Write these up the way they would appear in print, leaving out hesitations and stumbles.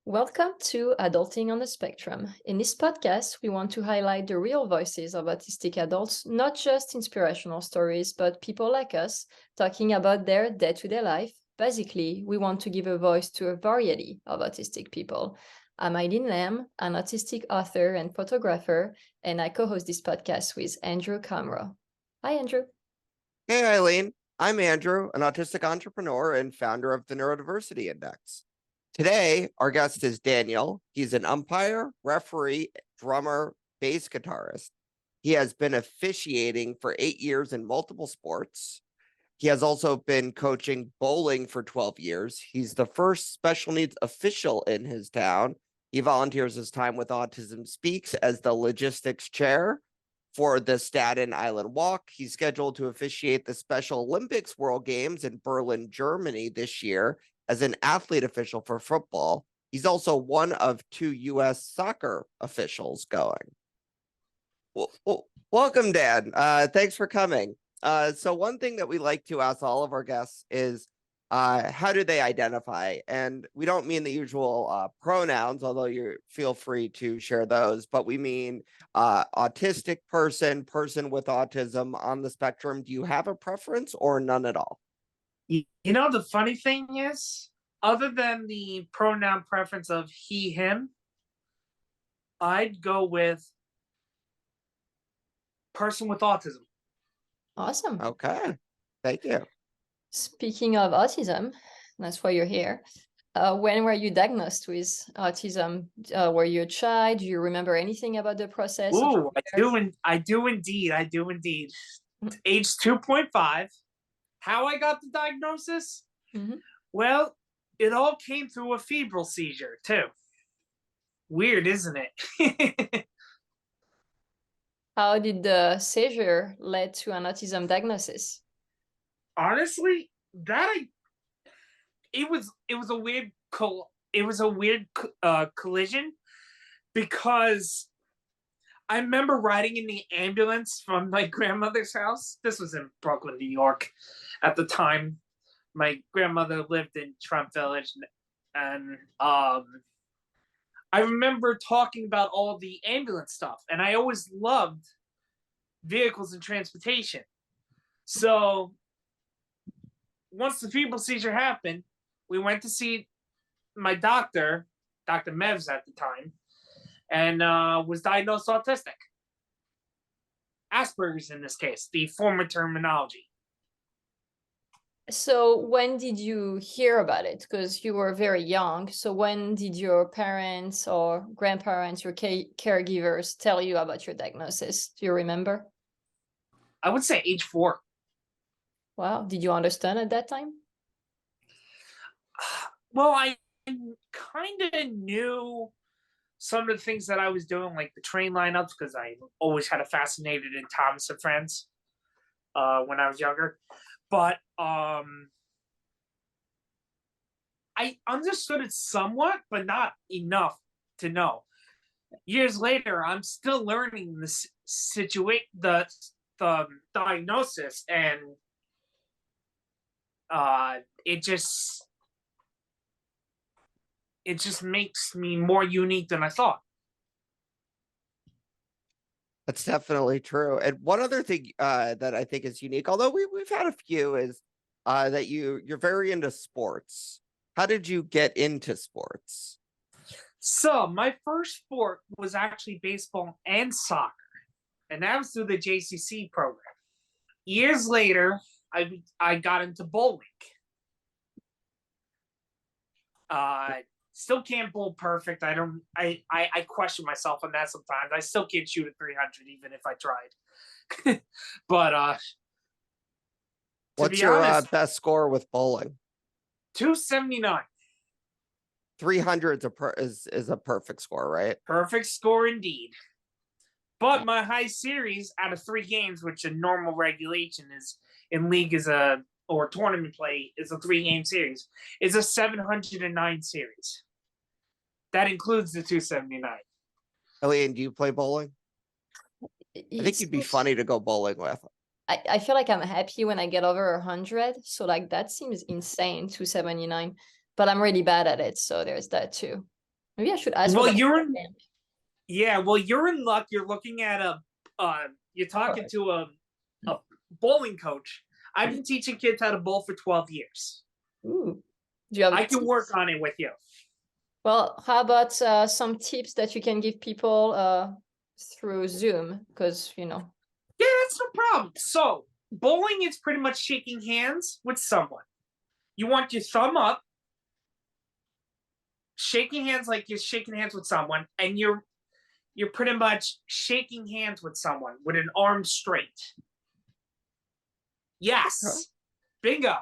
Welcome to Adulting on the Spectrum. In this podcast, we want to highlight the real voices of autistic adults, not just inspirational stories, but people like us talking about their day-to-day life. Basically, we want to give a voice to a variety of autistic people. I'm Eileen Lamb, an autistic author and photographer, and I co-host this podcast with Andrew Komarow. Hi, Andrew. Hey, Eileen. I'm Andrew, an autistic entrepreneur and founder of the Neurodiversity Index. Today, our guest is Daniel. He's an umpire, referee, drummer, bass guitarist. He has been officiating for 8 years in multiple sports. He has also been coaching bowling for 12 years. He's the first special needs official in his town. He volunteers his time with Autism Speaks as the logistics chair for the Staten Island Walk. He's scheduled to officiate the Special Olympics World Games in Berlin, Germany this year as an athlete official for football. He's also one of 2 U.S. soccer officials going. Well, welcome, Dan. Thanks for coming. So one thing that we like to ask all of our guests is, how do they identify? And we don't mean the usual pronouns, although you feel free to share those, but we mean autistic person with autism on the spectrum. Do you have a preference or none at all? You know, the funny thing is, other than the pronoun preference of he, him, I'd go with person with autism. Awesome. Okay, thank you. Speaking of autism, that's why you're here. When were you diagnosed with autism? Were you a child? Do you remember anything about the process? Ooh, I do indeed. Age 2.5. How I got the diagnosis? Mm-hmm. Well, it all came through a febrile seizure, too. Weird, isn't it? How did the seizure lead to an autism diagnosis? Honestly, it was a weird collision, because I remember riding in the ambulance from my grandmother's house. This was in Brooklyn, New York at the time. My grandmother lived in Trump Village, and I remember talking about all the ambulance stuff, and I always loved vehicles and transportation. So once the febrile seizure happened, we went to see my doctor, Dr. Mevs at the time, and was diagnosed autistic. Asperger's in this case, the former terminology. So when did you hear about it? Because you were very young. So when did your parents or grandparents, your caregivers tell you about your diagnosis? Do you remember? I would say age 4. Wow. Did you understand at that time? Well, I kind of knew some of the things that I was doing, like the train lineups, because I always had a fascinated in Thomas and Friends when I was younger. But I understood it somewhat, but not enough to know. Years later, I'm still learning the diagnosis, and it just makes me more unique than I thought. That's definitely true. And one other thing that I think is unique, although we've had a few, is that you're very into sports. How did you get into sports? So my first sport was actually baseball and soccer, and that was through the JCC program. Years later, I got into bowling. Still can't bowl perfect. I question myself on that sometimes. I still can't shoot a 300 even if I tried. But what's your best score with bowling? 279. 300 is a perfect score, right? Perfect score indeed. But my high series out of 3 games, which a normal regulation is in league or tournament play is a 3-game series, is a 709 series. That includes the 279. Eileen, do you play bowling? I think you'd be funny to go bowling with. I feel like I'm happy when I get over 100. So like that seems insane, 279. But I'm really bad at it. So there's that too. Maybe I should ask Well, about you're in. camp. Yeah, well, you're in luck. You're looking at you're talking to a bowling coach. I've been teaching kids how to bowl for 12 years. Ooh. Do you have I can tips? work on it with you. Well, how about some tips that you can give people through Zoom? Because, Yeah, that's no problem. So, bowling is pretty much shaking hands with someone. You want your thumb up, shaking hands like you're shaking hands with someone, and you're pretty much shaking hands with someone with an arm straight. Yes. Bingo.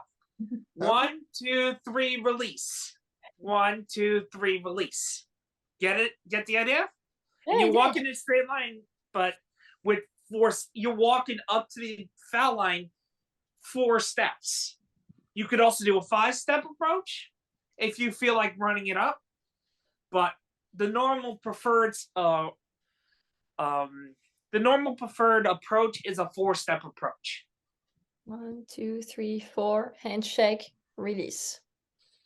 1, 2, 3, release. 1, 2, 3, release. Get it? Get the idea? yeah, And you I walk did. in a straight line, but with force, you're walking up to the foul line 4 steps. You could also do a 5-step approach if you feel like running it up, but the normal preferred approach is a 4-step approach. 1, 2, 3, 4. Handshake, release.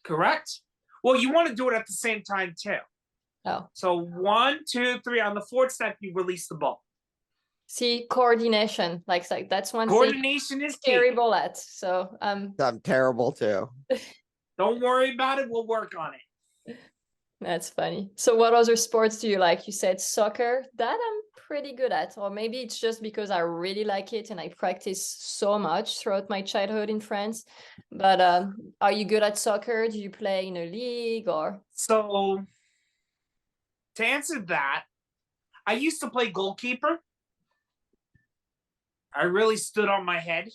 Correct? Well, you want to do it at the same time too. Oh, So 1, 2, 3. On the 4th step, you release the ball. see, coordination. Like that's one thing Coordination is key. terrible at. So I'm terrible too. Don't worry about it. We'll work on it. that's funny. So what other sports do you like? You said soccer. That I'm pretty good at. Or maybe it's just because I really like it and I practice so much throughout my childhood in France. But are you good at soccer? Do you play in a league or? So to answer that, I used to play goalkeeper. I really stood on my head.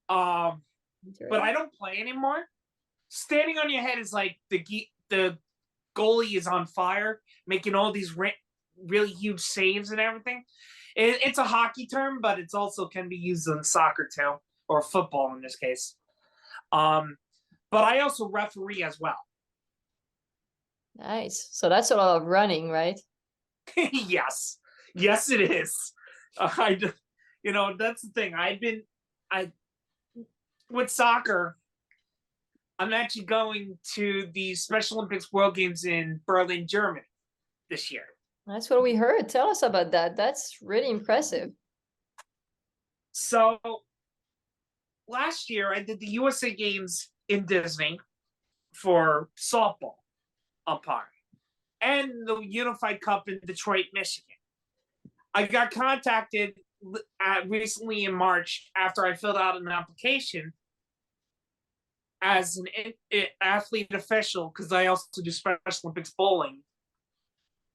But I don't play anymore. Standing on your head is like the goalie is on fire, making all these really huge saves and everything. It's a hockey term, but it's also can be used in soccer too, or football in this case. But I also referee as well. Nice. So that's a lot of running, right? Yes, it is. That's the thing. With soccer, I'm actually going to the Special Olympics World Games in Berlin, Germany this year. That's what we heard. Tell us about that. That's really impressive. So last year, I did the USA Games in Disney for softball umpiring and the Unified Cup in Detroit, Michigan. I got contacted recently in March after I filled out an application as an athlete official, because I also do Special Olympics bowling.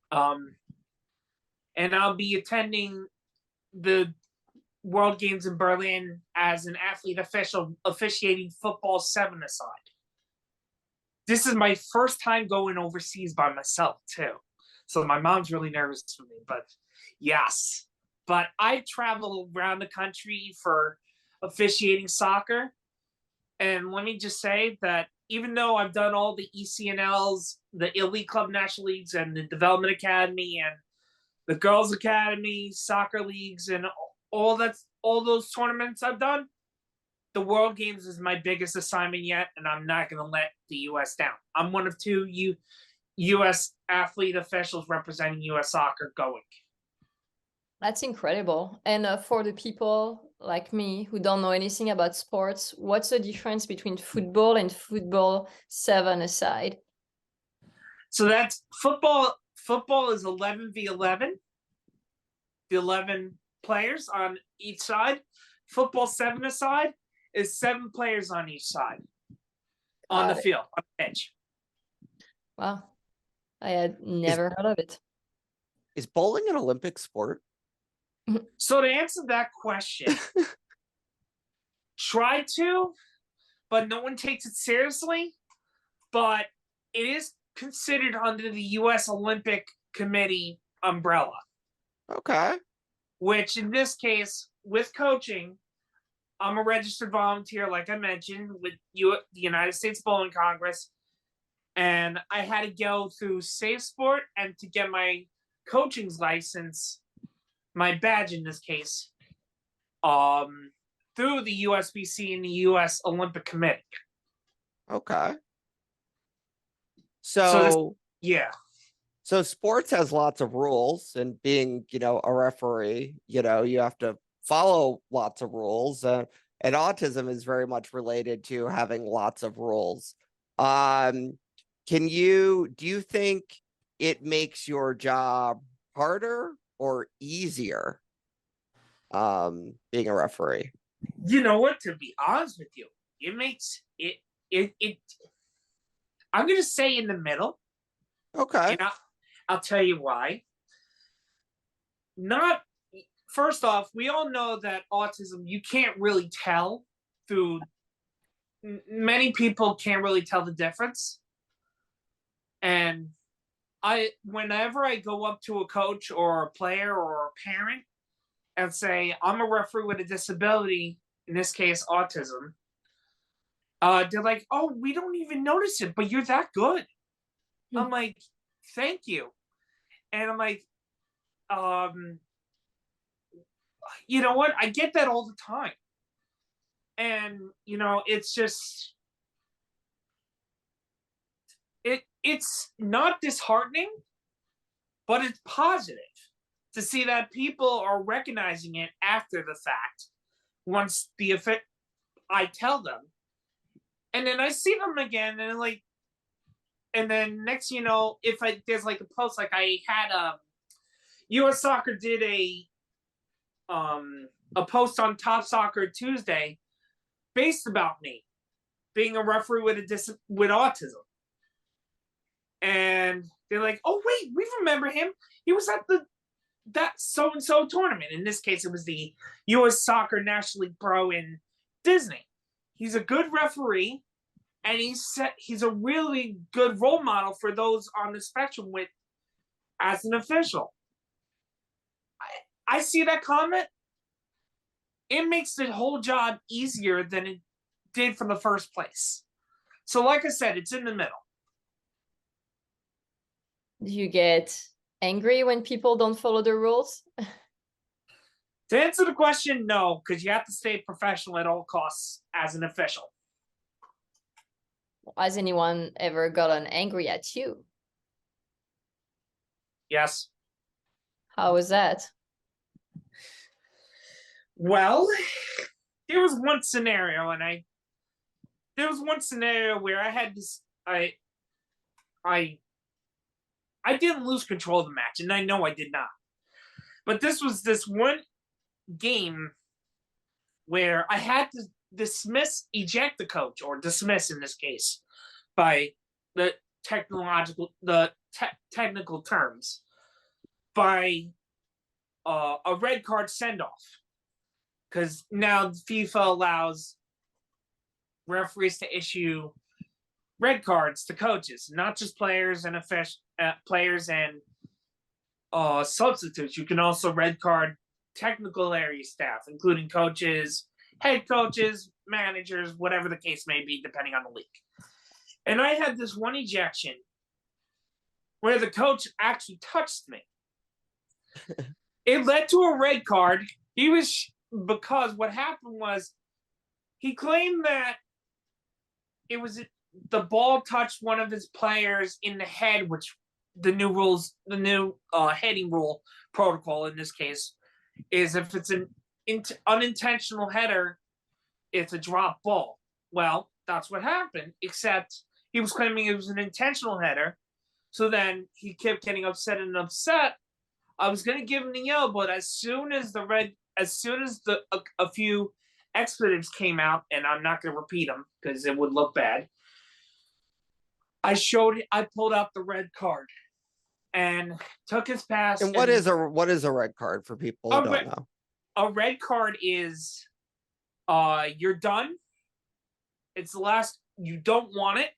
And I'll be attending the World Games in Berlin as an athlete official, officiating football 7-a-side. This is my first time going overseas by myself too. So my mom's really nervous for me, but yes. But I travel around the country for officiating soccer. And let me just say that even though I've done all the ECNLs, the Elite Club National Leagues, and the Development Academy, and the Girls Academy, soccer leagues, and all those tournaments I've done, the World Games is my biggest assignment yet, and I'm not going to let the U.S. down. I'm one of 2 U.S. athlete officials representing U.S. soccer going. That's incredible. And for the people like me who don't know anything about sports, what's the difference between football and football 7-a-side? So that's football. Football is 11v11. The 11 players on each side. Football 7-a-side is 7 players on each side on the field, on the pitch. Wow. I had never heard of it. Is bowling an Olympic sport? So to answer that question, try to, but no one takes it seriously. But it is considered under the U.S. Olympic Committee umbrella. Okay. Which in this case, with coaching, I'm a registered volunteer, like I mentioned, with the United States Bowling Congress. And I had to go through Safe Sport and to get my coaching's license, my badge in this case, through the USBC and the U.S. Olympic Committee. Okay. So Yeah. So sports has lots of rules, and being, a referee, you have to follow lots of rules. And autism is very much related to having lots of rules. Um, do you think it makes your job harder or easier, being a referee? You know what? To be honest with you, it makes it. I'm gonna say in the middle, Okay. and I'll tell you why. Not first off, we all know that autism you can't really tell through. Many people can't really tell the difference, and whenever I go up to a coach or a player or a parent and say I'm a referee with a disability, in this case autism, they're like, "Oh, we don't even notice it, but you're that good." I'm like, "Thank you," and I'm like, you know what? I get that all the time, and it's just it's not disheartening, but it's positive to see that people are recognizing it after the fact. Once I tell them, and then I see them again, and and then next, if there's like a post, like I had U.S. Soccer did a post on Top Soccer Tuesday based about me being a referee with autism, and they're like, "Oh wait, we remember him. He was at that so and so tournament." In this case, it was the U.S. Soccer National League Pro in Disney. He's a good referee, and he's a really good role model for those on the spectrum with as an official. I see that comment. It makes the whole job easier than it did from the first place. So, like I said, it's in the middle. Do you get angry when people don't follow the rules? To answer the question, no, because you have to stay professional at all costs as an official. Has anyone ever gotten angry at you? Yes. How was that? Well, there was one scenario, where I had this. I didn't lose control of the match, and I know I did not. But this was this one game where I had to eject the coach, or dismiss in this case, by the technical terms, by a red card send off, because now FIFA allows referees to issue red cards to coaches, not just players and substitutes. You can also red card technical area staff, including coaches, head coaches, managers, whatever the case may be, depending on the league. And I had this one ejection where the coach actually touched me. It led to a red card. Because what happened was he claimed that it was the ball touched one of his players in the head, which the new heading rule protocol in this case is if it's an unintentional header, it's a drop ball. Well, that's what happened, except he was claiming it was an intentional header. So then he kept getting upset. I was going to give him the yellow, but as soon as a few expletives came out, and I'm not going to repeat them because it would look bad, I pulled out the red card and took his pass. And what is a red card for people who don't know? A red card is you're done. It's the last. You don't want it.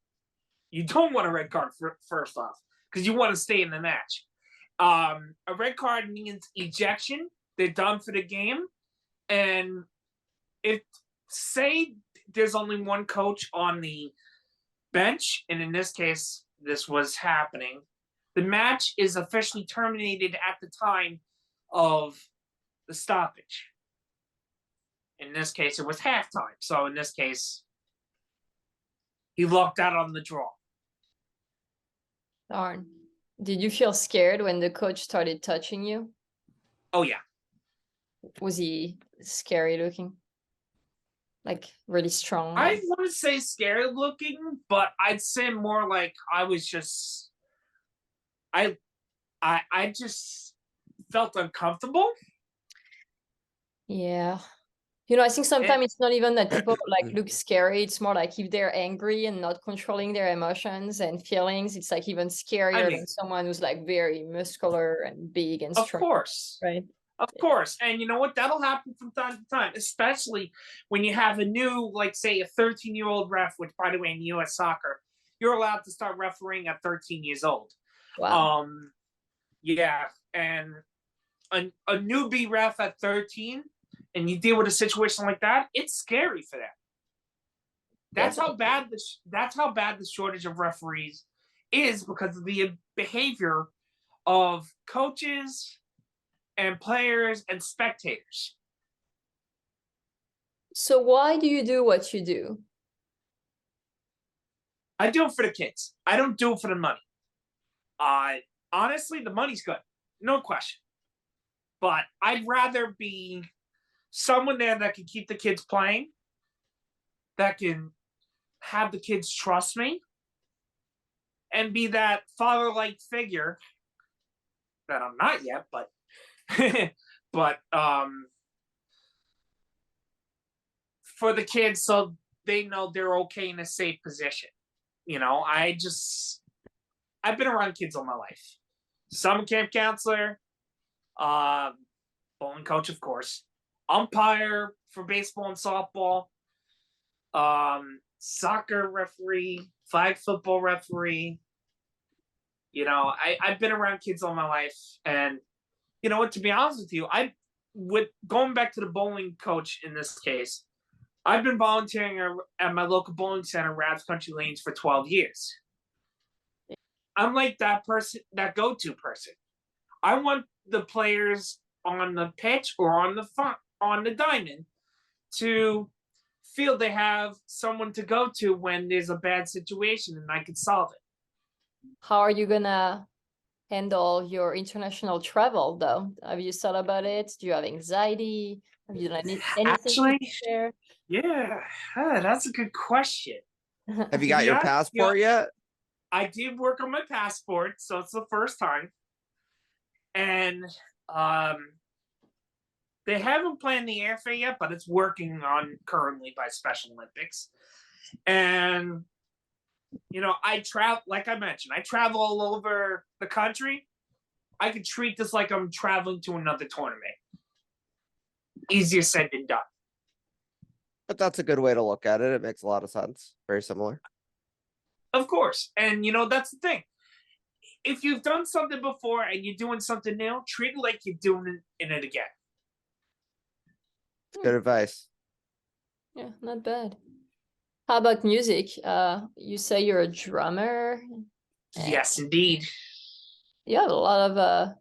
You don't want a red card first off, because you want to stay in the match. A red card means ejection. They're done for the game. And say there's only one coach on the bench, and in this case, this was happening, the match is officially terminated at the time of the stoppage. In this case, it was halftime. So in this case, he lucked out on the draw. Darn. Did you feel scared when the coach started touching you? Oh yeah. Was he scary looking? Like really strong? I wouldn't say scary looking, but I'd say more like I was just I just felt uncomfortable. Yeah. You know, I think sometimes And it's not even that people like look scary. It's more like if they're angry and not controlling their emotions and feelings, it's like even I scarier mean, than someone who's like very muscular and big and of strong, course. right? Of course. And you know what? That'll happen from time to time, especially when you have a new, like, say, a 13-year-old ref, which, by the way, in US soccer, you're allowed to start refereeing at 13 years old. Wow. Yeah. And a newbie ref at 13, and you deal with a situation like that, it's scary for them. That's how bad the shortage of referees is, because of the behavior of coaches and players and spectators. So why do you do what you do? I do it for the kids. I don't do it for the money. Honestly, the money's good, no question. But I'd rather be someone there that can keep the kids playing, that can have the kids trust me, and be that father-like figure that I'm not yet, but but for the kids, so they know they're okay in a safe position. You know, I've been around kids all my life. Summer camp counselor, bowling coach, of course, umpire for baseball and softball, soccer referee, flag football referee. You know, I've been around kids all my life, and you know what? To be honest with you, going back to the bowling coach in this case, I've been volunteering at my local bowling center, Rabs Country Lanes, for 12 years. I'm like that person, that go-to person. I want the players on the pitch or on the diamond to feel they have someone to go to when there's a bad situation and I can solve it. How are you gonna handle your international travel though? Have you thought about it? Do you have anxiety? Have you done anything Actually, to share? yeah, that's a good question. Have you got your passport yet? I did work on my passport, so it's the first time. And they haven't planned the airfare yet, but it's working on currently by Special Olympics. And you know, like I mentioned, I travel all over the country. I could treat this like I'm traveling to another tournament. Easier said than done. But that's a good way to look at it. It makes a lot of sense. Very similar. Of course. And you know, that's the thing. If you've done something before and you're doing something new, treat it like you're doing it again. Good advice. Yeah, not bad. How about music? You say you're a drummer. Yes, indeed. You have a lot of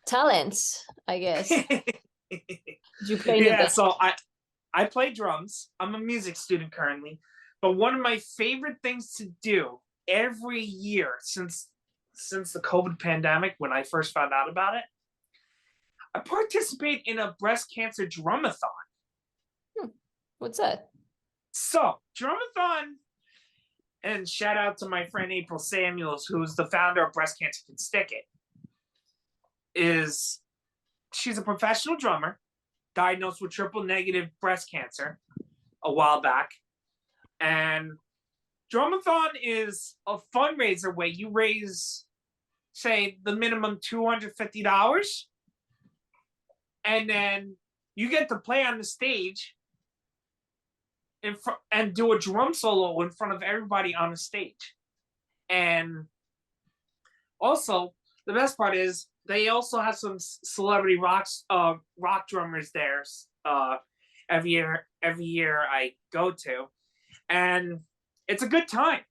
talents, I guess. Do you play the band? So I play drums. I'm a music student currently. But one of my favorite things to do every year since the COVID pandemic, when I first found out about it, I participate in a breast cancer drumathon. What's that? So, drumathon, and shout out to my friend April Samuels, who's the founder of Breast Cancer Can Stick It, she's a professional drummer, diagnosed with triple negative breast cancer a while back. And drumathon is a fundraiser where you raise, say, the minimum $250, and then you get to play on the stage and do a drum solo in front of everybody on the stage. And also, the best part is they also have some celebrity rock drummers there every year I go to, and it's a good time.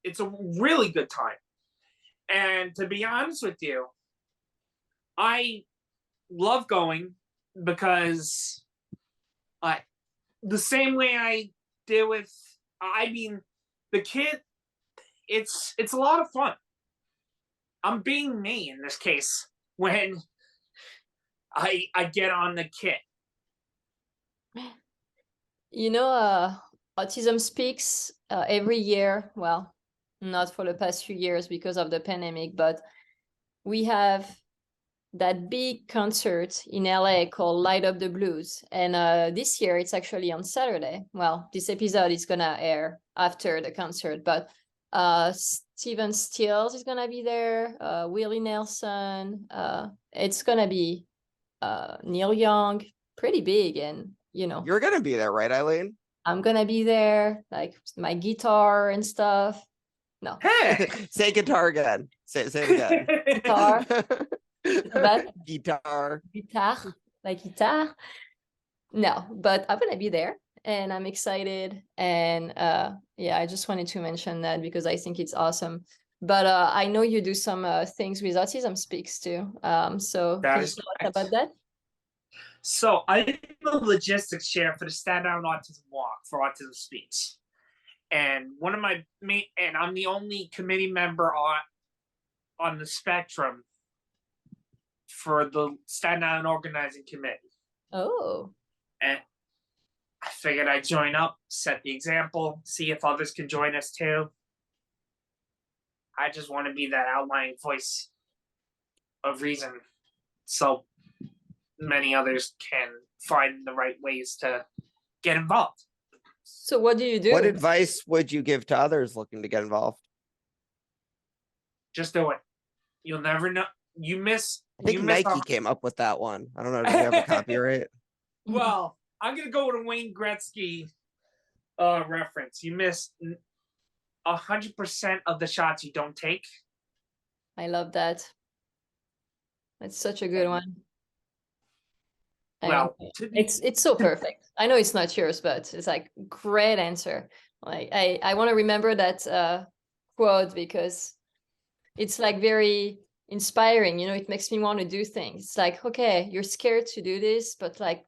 It's a really good time. And to be honest with you, I love going because the same way I did with, I mean, the kid, it's a lot of fun. I'm being me in this case when I get on the kit. You know, Autism Speaks every year. Well, not for the past few years because of the pandemic, but we have that big concert in LA called Light Up the Blues. And this year it's actually on Saturday. Well, this episode is gonna air after the concert, but Steven Stills is gonna be there, Willie Nelson, it's gonna be Neil Young, pretty big, and You're gonna be there, right, Eileen? I'm gonna be there, like my guitar and stuff. No. Hey! Say guitar again. Say it again. Guitar. Guitar. Guitar, like guitar. No, but I'm gonna be there and I'm excited. And yeah, I just wanted to mention that because I think it's awesome. But I know you do some things with Autism Speaks too. So That can you is tell us correct. about that? So I'm the logistics chair for the Staten Island Autism Walk for Autism Speaks. And one of my main, and I'm the only committee member on the spectrum for the Staten Island Organizing Committee. Oh. And I figured I'd join up, set the example, see if others can join us too. I just want to be that outlying voice of reason so many others can find the right ways to get involved. So what do you do? What advice would you give to others looking to get involved? Just do it. You'll never know. You miss. I think Nike came up with that one. I don't know. Do you have a copyright? Well, I'm gonna go with a Wayne Gretzky reference. You miss 100% of the shots you don't take. I love that. That's such a good one. Well, it's so perfect. I know it's not yours, but it's like great answer. Like I want to remember that quote because it's like very inspiring. It makes me want to do things. It's like, okay, you're scared to do this, but like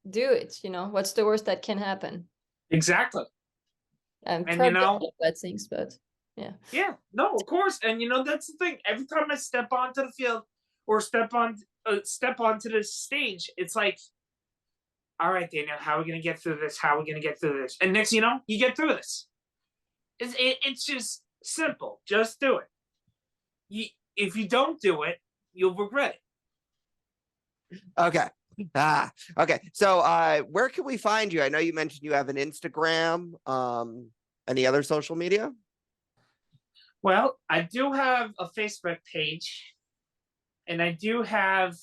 do it. What's the worst that can happen? Exactly. And bad things, but yeah. Yeah, no, of course. And that's the thing. Every time I step onto the field or step onto the stage, it's like, all right, Daniel, how are we gonna get through this? How are we gonna get through this? And next, you get through this. It's just simple. Just do it. If you don't do it, you'll regret it. Okay. Okay. So where can we find you? I know you mentioned you have an Instagram. Any other social media? Well, I do have a Facebook page, and I do have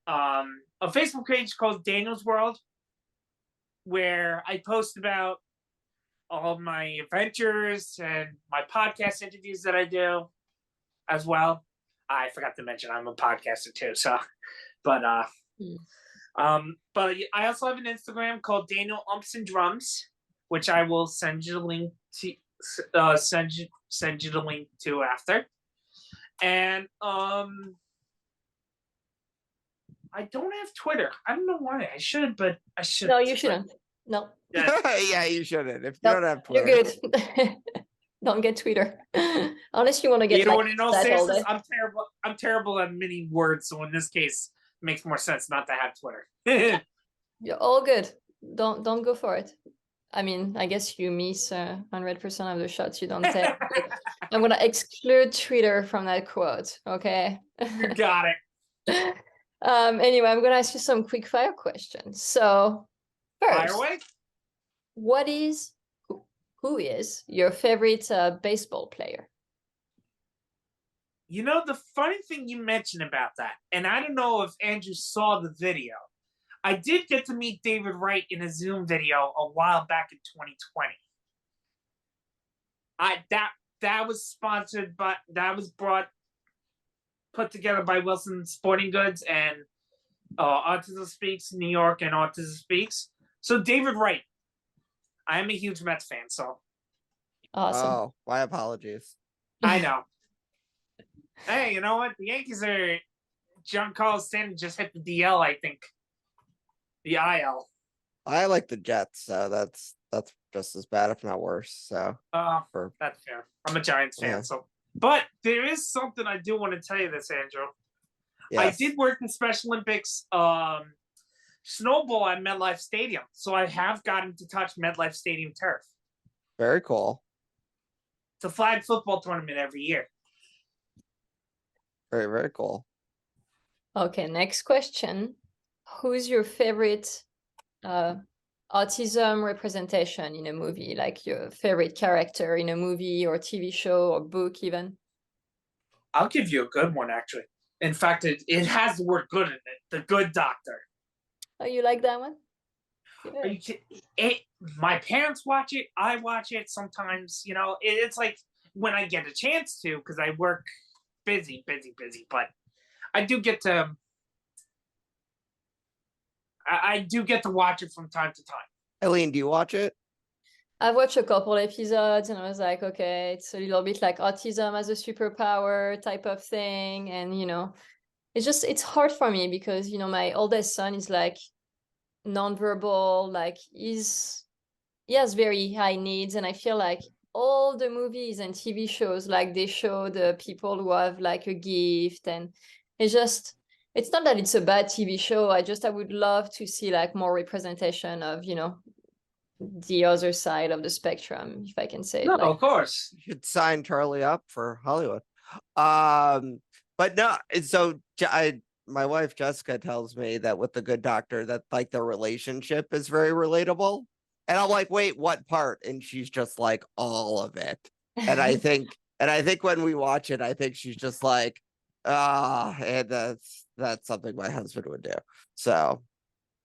a Facebook page called Daniel's World, where I post about all my adventures and my podcast interviews that I do as well. I forgot to mention I'm a podcaster too. So, but I also have an Instagram called Daniel Umps and Drums, which I will send you the link to. Send you the link to after. And I don't have Twitter. I don't know why. I should, but I should. No, you shouldn't. No. Yeah, you shouldn't. If you don't have Twitter, you're good. Don't get Twitter unless you want to get. I'm terrible. I'm terrible at many words, so in this case, it makes more sense not to have Twitter. You're all good. Don't go for it. I mean, I guess you miss 100% of the shots you don't take. I'm gonna exclude Twitter from that quote. Okay. You got it. Anyway, I'm gonna ask you some quick fire questions. So first, fire away. Who is your favorite baseball player? The funny thing you mentioned about that, and I don't know if Andrew saw the video. I did get to meet David Wright in a Zoom video a while back in 2020. That was sponsored by, put together by Wilson Sporting Goods and Autism Speaks New York and Autism Speaks. So David Wright, I am a huge Mets fan. So awesome. Oh, my apologies. I know. Hey, you know what? The Yankees are. Giancarlo Stanton just hit the DL, I think. The IL. I like the Jets, so that's just as bad, if not worse. So That's fair. I'm a Giants fan, Yeah. so. But there is something I do want to tell you this, Andrew. I yes. did work in Special Olympics snowball at MetLife Stadium, so I have gotten to touch MetLife Stadium turf. Very cool. It's a flag football tournament every year. Very, very cool. Okay, next question. Who's your favorite autism representation in a movie? Like your favorite character in a movie or TV show or book even? I'll give you a good one, actually. In fact, it has the word good in it. The Good Doctor. Oh, you like that one? Are you kidding? My parents watch it. I watch it sometimes. You know, it's like when I get a chance to, because I work busy. But I do get to. I do get to watch it from time to time. Eileen, do you watch it? I've watched a couple episodes and I was like, okay, it's a little bit like autism as a superpower type of thing. And, you know, it's hard for me because, you know, my oldest son is like nonverbal, like he has very high needs. And I feel like all the movies and TV shows, like they show the people who have like a gift, and it's not that it's a bad TV show. I would love to see like more representation of, you know, the other side of the spectrum, if I can say it No, like. of course. You should sign Charlie up for Hollywood. But no, so my wife Jessica tells me that with the Good Doctor that like the relationship is very relatable. And I'm like, wait, what part? And she's just like, all of it. And I think when we watch it, I think she's just like, and that's something my husband would do. So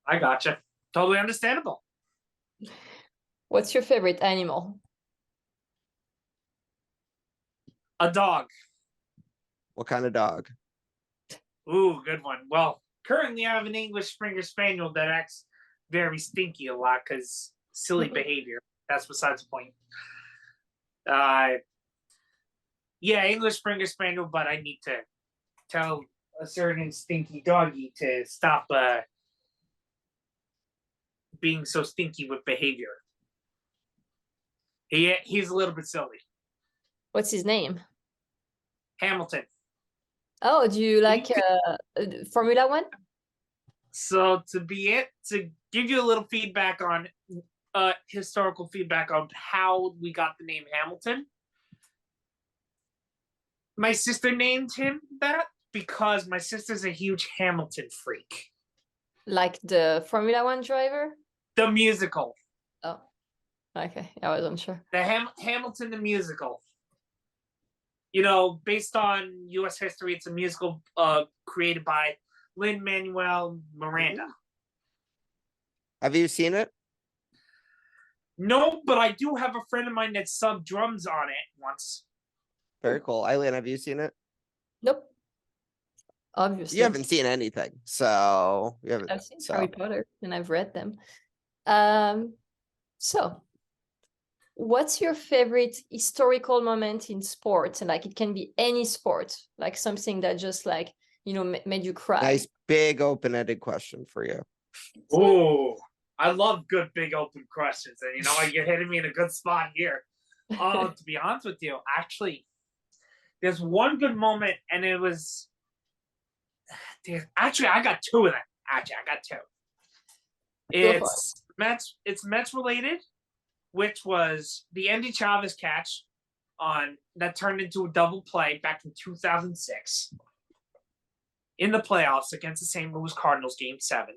I gotcha. Totally understandable. What's your favorite animal? A dog. what kind of dog? Ooh, good one. Well, currently I have an English Springer Spaniel that acts very stinky a lot because silly behavior. That's besides the point. Yeah, English Springer Spaniel, but I need to tell a certain stinky doggy to stop being so stinky with behavior. He's a little bit silly. What's his name? Hamilton. Oh, do you like Formula One? So to give you a little feedback on historical feedback on how we got the name Hamilton. My sister named him that because my sister's a huge Hamilton freak. Like the Formula One driver? The musical. Oh, okay. I wasn't sure. The Hamilton the musical. You know, based on U.S. history, it's a musical created by Lin-Manuel Miranda. Have you seen it? No, but I do have a friend of mine that subbed drums on it once. Very cool. Eileen, have you seen it? Nope. Obviously. You haven't seen anything, so you haven't. I've seen Harry Potter and I've read them. So what's your favorite historical moment in sports? And like it can be any sport, like something that just like, you know, made you cry. Nice big open-ended question for you. Oh, I love good big open questions, and you know what, you're hitting me in a good spot here. To be honest with you, actually, there's one good moment, and it was actually I got two of them. Actually, I got two. It's Mets related, which was the Andy Chavez catch that turned into a double play back in 2006 in the playoffs against the St. Louis Cardinals, Game 7.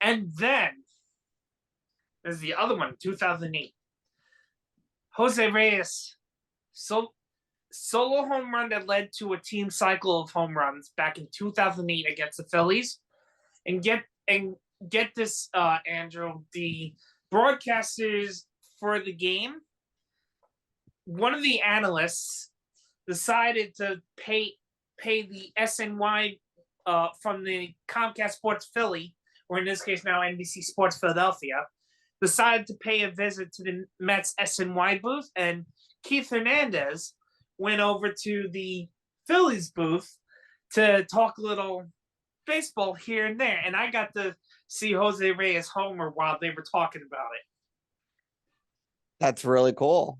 And then there's the other one, 2008. Jose Reyes solo home run that led to a team cycle of home runs back in 2008 against the Phillies. And get this, Andrew, the broadcasters for the game, one of the analysts decided to pay the SNY from the Comcast Sports Philly, or in this case now NBC Sports Philadelphia, decided to pay a visit to the Mets SNY booth, and Keith Hernandez went over to the Phillies booth to talk a little baseball here and there, and I got to see Jose Reyes homer while they were talking about it. That's really cool.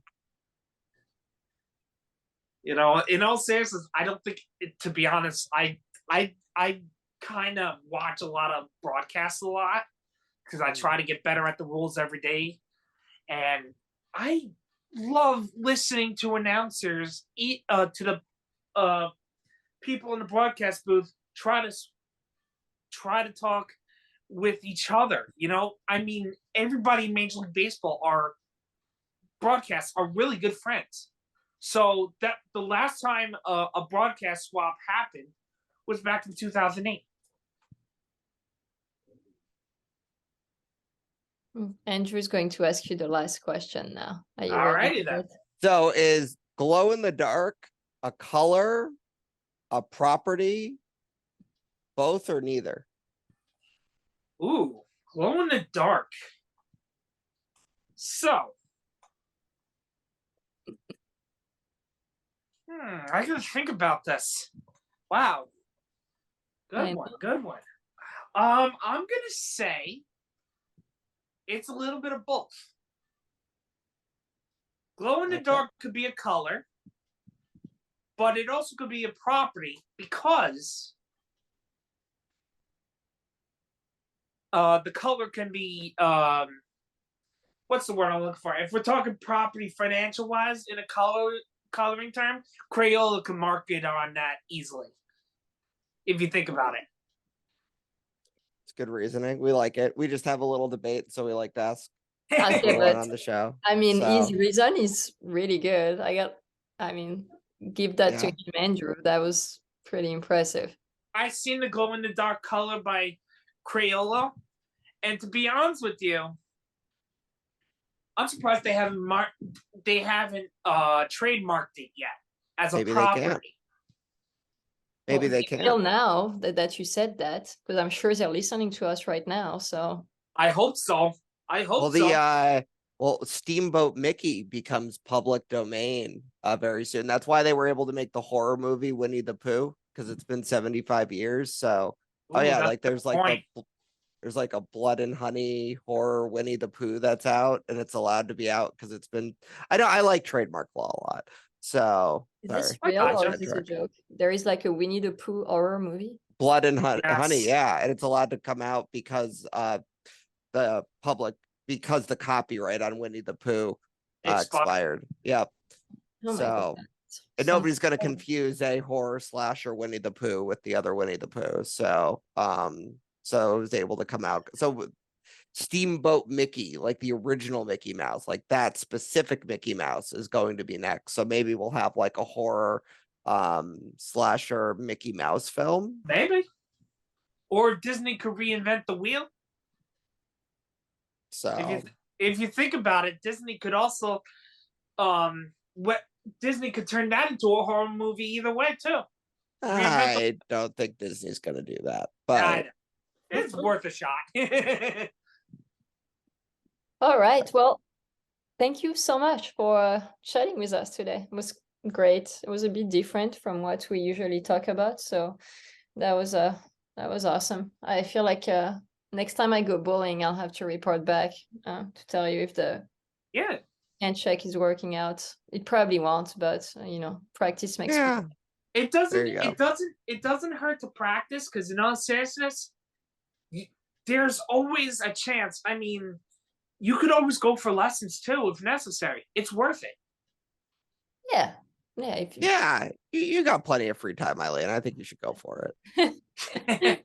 You know, in all seriousness, I don't think, to be honest, I kind of watch a lot of broadcasts a lot because I try to get better at the rules every day, and I love listening to announcers to the people in the broadcast booth try to talk with each other. You know, I mean, everybody in Major League Baseball broadcasts are really good friends. So that the last time a broadcast swap happened was back in 2008. Andrew's going to ask you the last question now. Are you All ready righty for then. it? So is glow in the dark a color, a property, both or neither? Ooh, glow in the dark. So, I gotta think about this. Wow. I Good one, good one. I'm gonna say it's a little bit of both. Glow in the dark could be a color, but it also could be a property because the color can be what's the word I'm looking for? If we're talking property financial wise in a coloring term, Crayola can mark it on that easily. If you think about it. It's good reasoning. We like it. We just have a little debate, so we like to ask Okay, everyone but on the show. I mean, his So, reason is really good. I mean, give that to Yeah. him, Andrew. That was pretty impressive. I seen the glow in the dark color by Crayola, and to be honest with you, I'm surprised they haven't trademarked it yet as Maybe a they can't. property. Maybe Well, they Till can. now that you said that, because I'm sure they're listening to us right now. So I hope so. I hope so. Steamboat Mickey becomes public domain very soon. That's why they were able to make the horror movie Winnie the Pooh, because it's been 75 years. So, Ooh, yeah, that's like a good point. there's like a Blood and Honey horror Winnie the Pooh that's out, and it's allowed to be out because it's been. I like trademark law a lot. So is this sorry, real or gotcha. is this a joke? There is like a Winnie the Pooh horror movie. Blood and Honey, Yes. yeah, and it's allowed to come out because the copyright on Winnie the Pooh expired. Yep. Oh my So, God. and nobody's going to confuse a horror slasher Winnie the Pooh with the other Winnie the Pooh. So, so it was able to come out. So Steamboat Mickey, like the original Mickey Mouse, like that specific Mickey Mouse is going to be next. So maybe we'll have like a horror slasher Mickey Mouse film. Maybe. Or Disney could reinvent the wheel. So if you think about it, Disney could also Disney could turn that into a horror movie either way too. I don't think Disney's going to do that, but it's worth a shot. All right. Well, thank you so much for chatting with us today. It was great. It was a bit different from what we usually talk about. So that was awesome. I feel like next time I go bowling, I'll have to report back to tell you if the handshake is working out. It probably won't, but practice makes perfect. It doesn't hurt to practice because in all seriousness, there's always a chance. I mean, you could always go for lessons too if necessary. It's worth it. Yeah. You got plenty of free time, Eileen. I think you should go for it.